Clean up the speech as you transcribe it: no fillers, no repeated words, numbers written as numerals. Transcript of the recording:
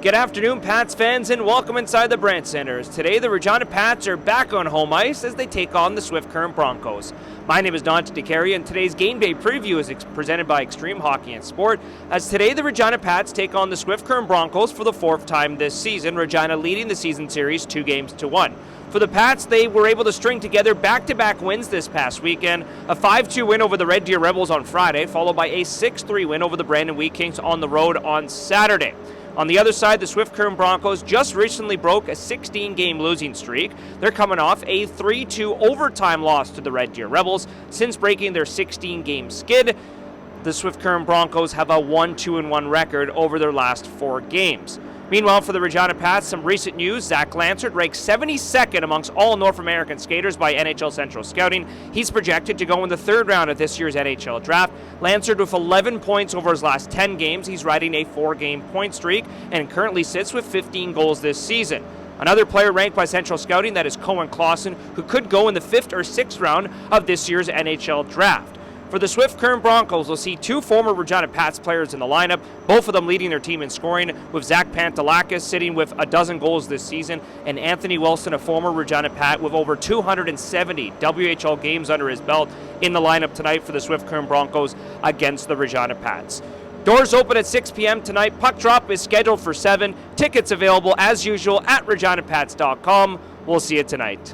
Good afternoon, Pats fans, and welcome inside the Brandt Centers. Today, the Regina Pats are back on home ice as they take on the Swift Current Broncos. My name is Dante DeCarry, and today's game day preview is presented by Extreme Hockey and Sport. As today, the Regina Pats take on the Swift Current Broncos for the fourth time this season, Regina leading the season series 2-1. For the Pats, they were able to string together back-to-back wins this past weekend. A 5-2 win over the Red Deer Rebels on Friday, followed by a 6-3 win over the Brandon Wheat Kings on the road on Saturday. On the other side, the Swift Current Broncos just recently broke a 16-game losing streak. They're coming off a 3-2 overtime loss to the Red Deer Rebels. Since breaking their 16-game skid, the Swift Current Broncos have a 1-2-1 record over their last 4 games. Meanwhile, for the Regina Pats, some recent news. Zach Lansard ranked 72nd amongst all North American skaters by NHL Central Scouting. He's projected to go in the third round of this year's NHL draft. Lansard with 11 points over his last 10 games. He's riding a 4-game point streak and currently sits with 15 goals this season. Another player ranked by Central Scouting, that is Cohen Clausen, who could go in the 5th or 6th round of this year's NHL draft. For the Swift Current Broncos, we'll see 2 former Regina Pats players in the lineup, both of them leading their team in scoring, with Zach Pantelakis sitting with 12 goals this season, and Anthony Wilson, a former Regina Pat, with over 270 WHL games under his belt, in the lineup tonight for the Swift Current Broncos against the Regina Pats. Doors open at 6 p.m. tonight. Puck drop is scheduled for 7. Tickets available as usual at reginapats.com. We'll see you tonight.